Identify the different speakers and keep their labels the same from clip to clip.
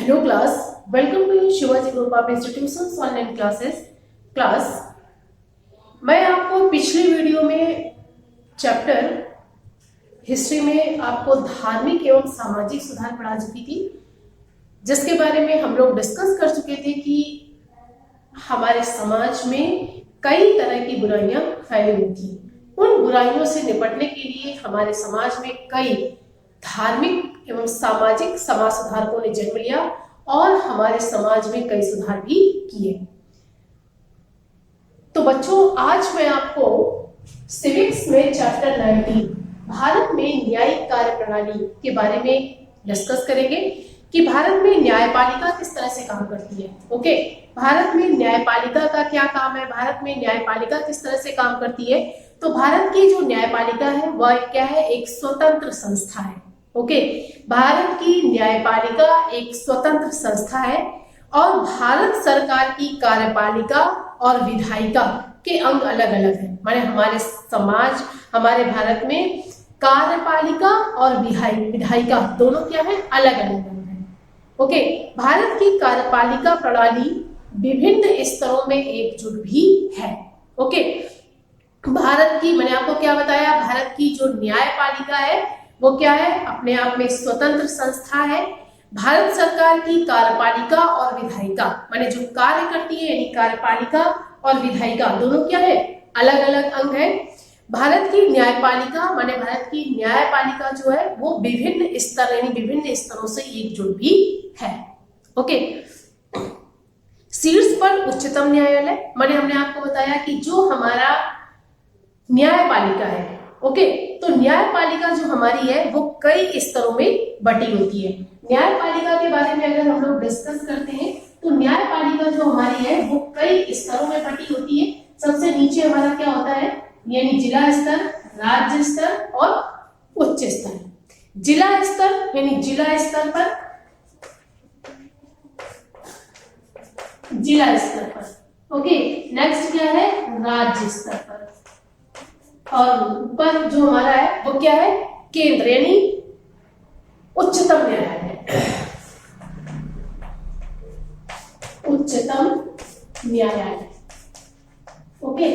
Speaker 1: Hello class, welcome to Shivaji Group of Institutions online classes. Class मैं आपको पिछली video में चैप्टर हिस्ट्री में आपको धार्मिक एवं सामाजिक सुधार पढ़ा चुकी थी, जिसके बारे में हम लोग डिस्कस कर चुके थे कि हमारे समाज में कई तरह की बुराइयां फैली हुई थी। उन बुराइयों से निपटने के लिए हमारे समाज में कई धार्मिक एवं सामाजिक समाज सुधारकों ने जन्म लिया और हमारे समाज में कई सुधार भी किए। तो बच्चों, आज मैं आपको सिविक्स में चैप्टर 19 भारत में न्यायिक कार्य प्रणाली के बारे में डिस्कस करेंगे कि भारत में न्यायपालिका किस तरह से काम करती है। ओके, भारत में न्यायपालिका का क्या काम है, भारत में न्यायपालिका किस तरह से काम करती है। तो भारत की जो न्यायपालिका है वह क्या है, एक स्वतंत्र संस्था है। ओके, भारत की न्यायपालिका एक स्वतंत्र संस्था है और भारत सरकार की कार्यपालिका और विधायिका के अंग अलग अलग हैं। माने हमारे भारत में कार्यपालिका और विधायिका दोनों क्या है, अलग अलग हैं। ओके, भारत की कार्यपालिका प्रणाली विभिन्न स्तरों में एकजुट भी है। ओके, भारत की, मैंने आपको क्या बताया, भारत की जो न्यायपालिका है वो क्या है, अपने आप में स्वतंत्र संस्था है। भारत सरकार की कार्यपालिका और विधायिका माने जो कार्य करती है, यानी कार्यपालिका और विधायिका दोनों क्या है, अलग अलग अंग है। भारत की न्यायपालिका माने भारत की न्यायपालिका जो है वो विभिन्न स्तर यानी विभिन्न स्तरों से एकजुट भी है। ओके, शीर्ष पर उच्चतम न्यायालय, माने हमने आपको बताया कि जो हमारा न्यायपालिका है, ओके, तो न्यायपालिका जो हमारी है वो कई स्तरों में बटी होती है। न्यायपालिका के बारे में अगर हम लोग डिस्कस करते हैं तो न्यायपालिका जो हमारी है वो कई स्तरों में बटी होती है। सबसे नीचे हमारा क्या होता है, यानी जिला स्तर, राज्य स्तर और उच्च स्तर। जिला स्तर यानी जिला स्तर पर ओके, नेक्स्ट क्या है, राज्य स्तर पर, और ऊपर जो हमारा है वो क्या है, केंद्र यानी उच्चतम न्यायालय। उच्चतम न्यायालय। ओके,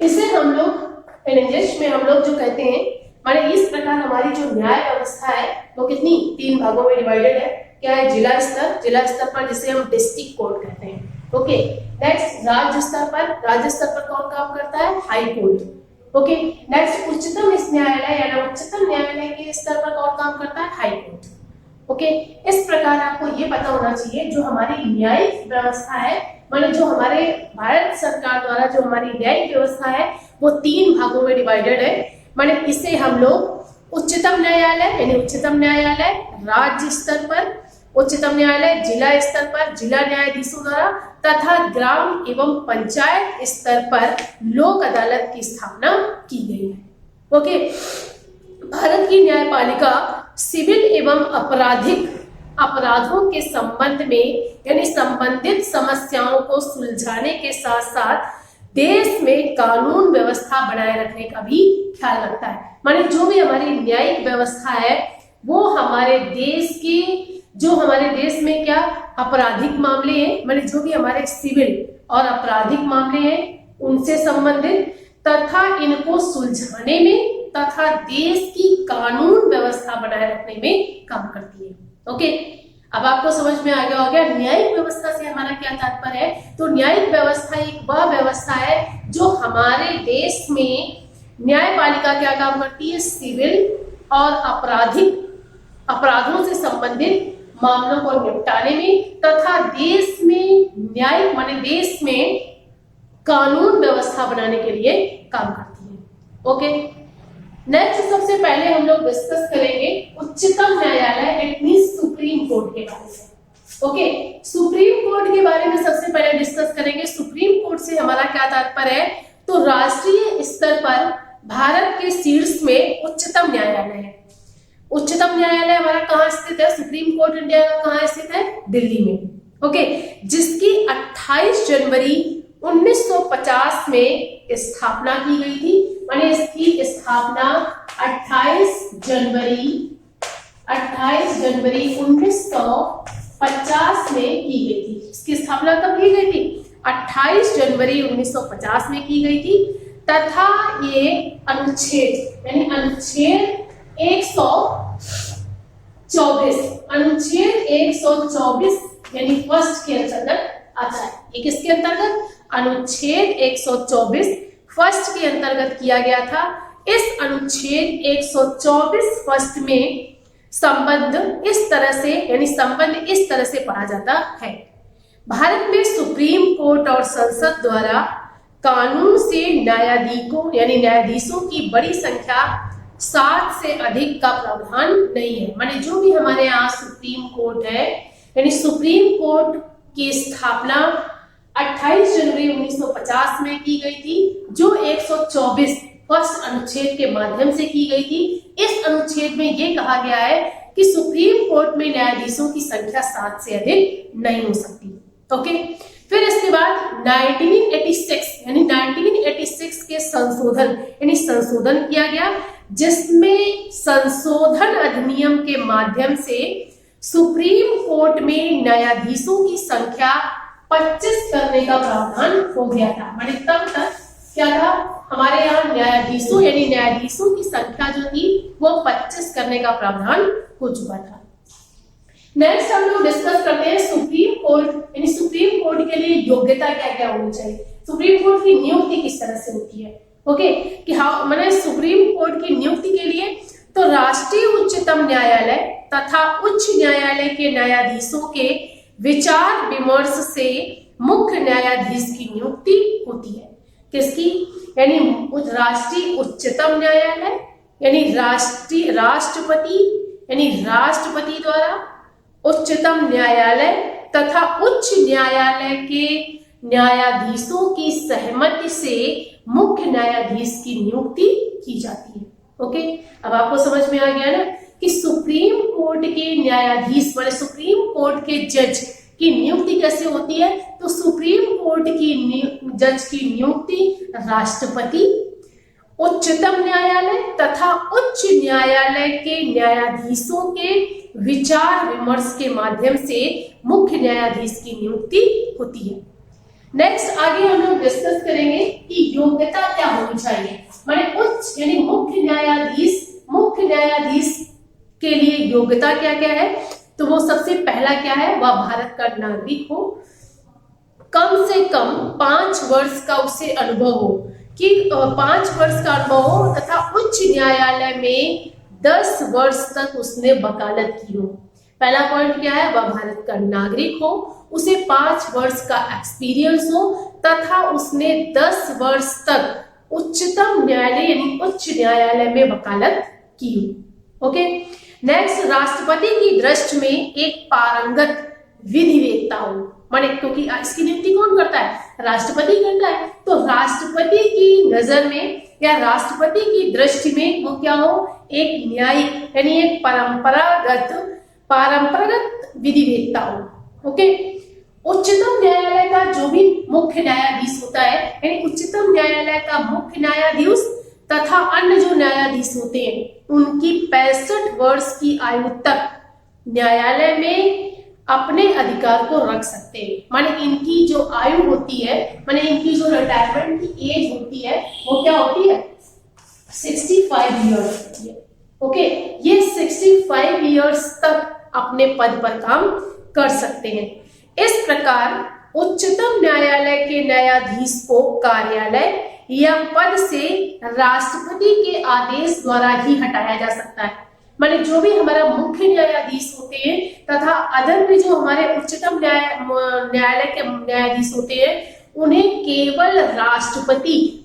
Speaker 1: इसे हम लोग इंग्लिश में हम लोग जो कहते हैं, माने इस प्रकार हमारी जो न्याय व्यवस्था है वो कितनी, 3 भागों में डिवाइडेड है। क्या है, जिला स्तर पर जिसे हम डिस्ट्रिक्ट कोर्ट कहते हैं। ओके, नेक्स्ट राज्य स्तर पर कौन काम करता है, हाई कोर्ट। ओके, नेक्स्ट उच्चतम न्यायालय यानी उच्चतम न्यायालय के स्तर पर कौन काम करता है, हाई कोर्ट। ओके, इस प्रकार आपको ये पता होना चाहिए जो हमारी न्यायिक व्यवस्था है, माने जो हमारे भारत सरकार द्वारा जो हमारी न्यायिक व्यवस्था है वो 3 भागों में डिवाइडेड है। माने इसे हम लोग उच्चतम न्यायालय यानी उच्चतम न्यायालय राज्य स्तर पर, उच्चतम न्यायालय जिला स्तर पर जिला न्यायाधीशों द्वारा तथा ग्राम एवं पंचायत स्तर पर लोक अदालत की स्थापना की गई है। ओके, भारत की न्यायपालिका सिविल एवं आपराधिक अपराधों के संबंध में यानी संबंधित समस्याओं को सुलझाने के साथ साथ देश में कानून व्यवस्था बनाए रखने का भी ख्याल रखता है। माने जो भी हमारी न्यायिक व्यवस्था है वो हमारे देश में क्या आपराधिक मामले हैं, माने जो भी हमारे सिविल और आपराधिक मामले हैं उनसे संबंधित तथा इनको सुलझाने में तथा देश की कानून व्यवस्था बनाए रखने में काम करती है। ओके, अब आपको समझ में आ गया होगा न्यायिक व्यवस्था से हमारा क्या तात्पर्य है। तो न्यायिक व्यवस्था एक वह व्यवस्था है जो हमारे देश में न्यायपालिका क्या काम करती है, सिविल और आपराधिक अपराधों से संबंधित मामलों को निपटाने में तथा देश में न्यायिक माने देश में कानून व्यवस्था बनाने के लिए काम करती है। ओके, नेक्स्ट सबसे पहले हम लोग डिस्कस करेंगे उच्चतम न्यायालय इट मींस सुप्रीम कोर्ट के बारे में। ओके, सुप्रीम कोर्ट के बारे में सबसे पहले डिस्कस करेंगे। सुप्रीम कोर्ट से हमारा क्या तात्पर्य है, तो राष्ट्रीय स्तर पर भारत के शीर्ष में उच्चतम न्यायालय है। उच्चतम न्यायालय हमारा कहाँ स्थित है, सुप्रीम कोर्ट इंडिया का कहाँ स्थित है, दिल्ली में। ओके, जिसकी 28 जनवरी 1950 में स्थापना की गई थी। माने इसकी स्थापना 28 जनवरी 1950 1950 में की गई थी। इसकी स्थापना कब की गई थी? 28 जनवरी 1950 में की गई थी तथा ये अनुच्छेद यानी अनुच्छेद 124 यानी फर्स्ट के अंतर्गत आता है। ये किसके अंतर्गत? अनुच्छेद 124 फर्स्ट के अंतर्गत किया गया था। इस अनुच्छेद 124 फर्स्ट में संबंध इस तरह से पढ़ा जाता है। भारत में सुप्रीम कोर्ट और संसद द्वारा कानून से न्यायाधीशों की बड़ी संख्या 7 से अधिक का प्रावधान नहीं है। माने जो भी हमारे यहाँ सुप्रीम कोर्ट है यानी सुप्रीम कोर्ट की स्थापना 28 जनवरी 1950 में की गई थी, जो 124 फर्स्ट अनुच्छेद के माध्यम से की गई थी। इस अनुच्छेद में यह कहा गया है कि सुप्रीम कोर्ट में न्यायाधीशों की संख्या 7 से अधिक नहीं हो सकती। ओके, फिर इसके बाद 1986 के संशोधन किया गया, जिसमें संशोधन अधिनियम के माध्यम से सुप्रीम कोर्ट में न्यायाधीशों की संख्या 25 करने का प्रावधान हो गया था। माने तब तक क्या था, हमारे यहाँ न्यायाधीशों की संख्या जो थी वो 25 करने का प्रावधान हो चुका था। नेक्स्ट हम लोग डिस्कस करते हैं सुप्रीम कोर्ट के लिए योग्यता क्या क्या होनी चाहिए, सुप्रीम कोर्ट की नियुक्ति किस तरह से होती है। ओके, कि हाँ मैंने सुप्रीम कोर्ट की नियुक्ति के लिए तो राष्ट्रीय उच्चतम न्यायालय तथा उच्च न्यायालय के न्यायाधीशों के विचार विमर्श से मुख्य न्यायाधीश की नियुक्ति होती है। किसकी? यानी राष्ट्रीय उच्चतम न्यायालय राष्ट्रपति द्वारा उच्चतम न्यायालय तथा उच्च न्यायालय के न्यायाधीशों की सहमति से मुख्य न्यायाधीश की नियुक्ति की जाती है। ओके, अब आपको समझ में आ गया ना कि सुप्रीम कोर्ट के न्यायाधीश सुप्रीम कोर्ट के जज की नियुक्ति कैसे होती है। तो सुप्रीम कोर्ट की जज की नियुक्ति राष्ट्रपति, उच्चतम न्यायालय तथा उच्च न्यायालय के न्यायाधीशों के विचार विमर्श के माध्यम से मुख्य न्यायाधीश की नियुक्ति होती है। नेक्स्ट आगे हम लोग डिस्कस करेंगे कि योग्यता क्या होनी चाहिए। माने उच्च यानी मुख्य न्यायाधीश के लिए योग्यता क्या क्या है। तो वो सबसे पहला क्या है, वह भारत का नागरिक हो, कम से कम 5 वर्ष का उसे अनुभव हो, कि 5 वर्ष का अनुभव हो तथा उच्च न्यायालय में 10 वर्ष तक उसने वकालत की हो। पहला पॉइंट क्या है, वह भारत का नागरिक हो, उसे 5 वर्ष का एक्सपीरियंस हो तथा उसने 10 वर्ष तक उच्चतम न्यायालय यानी उच्च न्यायालय में वकालत की हो। ओके, नेक्स्ट राष्ट्रपति की दृष्टि में एक पारंगत विधिवेत्ता हो। माने क्योंकि इसकी नियुक्ति कौन करता है, राष्ट्रपति करता है। तो राष्ट्रपति की नजर में या राष्ट्रपति की दृष्टि में वो क्या हो, एक न्यायिक यानी एक पारंपरागत विधिवेत्ता हो। ओके, उच्चतम न्यायालय का जो भी मुख्य न्यायाधीश होता है यानी उच्चतम न्यायालय का मुख्य न्यायाधीश तथा अन्य जो न्यायाधीश होते हैं उनकी 65 वर्ष की आयु तक न्यायालय में अपने अधिकार को रख सकते हैं। माने इनकी जो आयु होती है, माने इनकी जो रिटायरमेंट की एज होती है वो क्या होती है, 65 ईयर्स होती है। ओके, ये 65 ईयर्स तक अपने पद पर काम कर सकते हैं। इस प्रकार उच्चतम न्यायालय के न्यायाधीश को कार्यालय या पद से राष्ट्रपति के आदेश द्वारा ही हटाया जा सकता है। माने जो भी हमारा मुख्य न्यायाधीश होते हैं तथा अदर भी जो हमारे उच्चतम न्यायालय के न्यायाधीश होते हैं उन्हें केवल राष्ट्रपति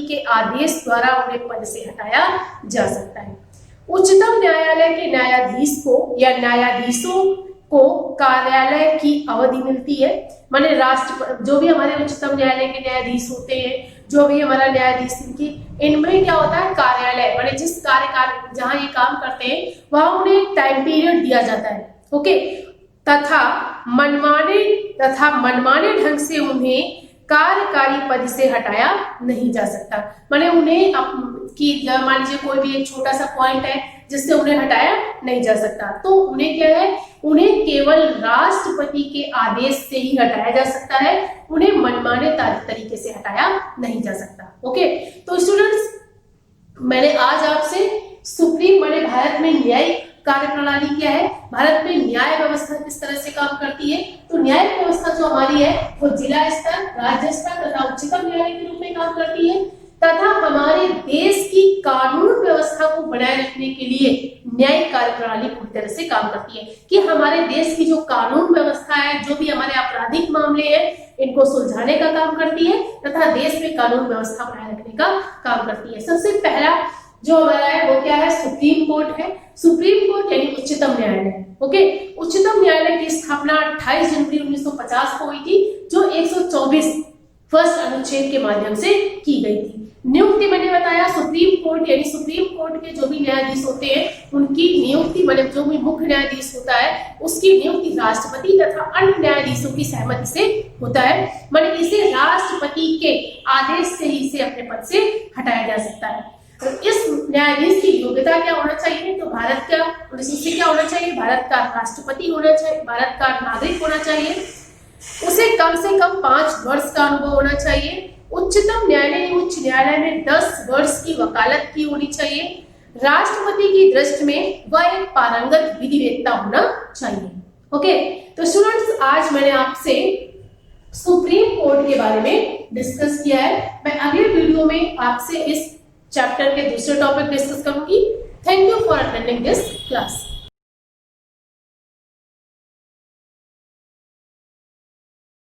Speaker 1: के आदेश द्वारा उन्हें पद से हटाया जा सकता है। उच्चतम न्यायालय के न्यायाधीश को या न्यायाधीशों को कार्यालय की अवधि मिलती है। माने जो भी हमारे उच्चतम न्यायालय के न्यायाधीश होते हैं, जो भी हमारा न्यायाधीश इनमें क्या होता है, कार्यालय माने जिस जहां ये काम करते हैं वहां उन्हें टाइम पीरियड दिया जाता है। ओके, तथा मनमाने ढंग से उन्हें कार्यकारी पद से हटाया नहीं जा सकता। माने उन्हें मान लीजिए कोई भी एक छोटा सा पॉइंट है जिससे उन्हें हटाया नहीं जा सकता। तो उन्हें क्या है, उन्हें केवल राष्ट्रपति के आदेश से ही हटाया जा सकता है, उन्हें मनमाने तरीके से हटाया नहीं जा सकता। ओके, तो स्टूडेंट्स मैंने आज आपसे सुप्रीम माने भारत में न्यायिक कार्यप्रणाली क्या है, भारत में न्याय व्यवस्था किस तरह से काम करती है। तो न्यायिक व्यवस्था जो हमारी है वो जिला स्तर, राज्य स्तर तथा उच्चतम न्यायालय के रूप में काम करती है, तथा हमारे देश की कानून व्यवस्था को बनाए रखने के लिए न्यायिक कार्यप्रणाली पूरी तरह से काम करती है कि हमारे देश की जो कानून व्यवस्था है, जो भी हमारे आपराधिक मामले हैं, इनको सुलझाने का काम करती है तथा देश में कानून व्यवस्था बनाए रखने का काम करती है। सबसे पहला जो हमारा है वो क्या है, सुप्रीम कोर्ट है। सुप्रीम कोर्ट यानी उच्चतम न्यायालय। ओके, उच्चतम न्यायालय की स्थापना 28 जनवरी 1950 को हुई थी, जो 124 फर्स्ट अनुच्छेद के माध्यम से की गई थी। नियुक्ति मैंने बताया, सुप्रीम कोर्ट यानी सुप्रीम कोर्ट के जो भी न्यायाधीश होते हैं उनकी नियुक्ति मतलब जो भी मुख्य न्यायाधीश होता है उसकी नियुक्ति राष्ट्रपति तथा अन्य न्यायाधीशों की सहमति से होता है। मतलब इसे राष्ट्रपति के आदेश से ही इसे अपने पद से हटाया जा सकता है। तो इस न्यायाधीश की योग्यता क्या होना चाहिए, तो भारत का उससे क्या होना चाहिए, भारत का राष्ट्रपति होना चाहिए, भारत का नागरिक होना चाहिए, उसे कम से कम 5 वर्ष का अनुभव होना चाहिए, उच्चतम न्यायालय उच्च न्यायालय में 10 वर्ष की वकालत की होनी चाहिए, राष्ट्रपति की दृष्टि में वह एक पारंगत विधिवेत्ता होना चाहिए। ओके, तो स्टूडेंट्स आज मैंने आपसे सुप्रीम कोर्ट के बारे में डिस्कस किया है। मैं अगले वीडियो में आपसे इस चैप्टर के दूसरे टॉपिक डिस्कस करूंगी। Thank you for attending this class.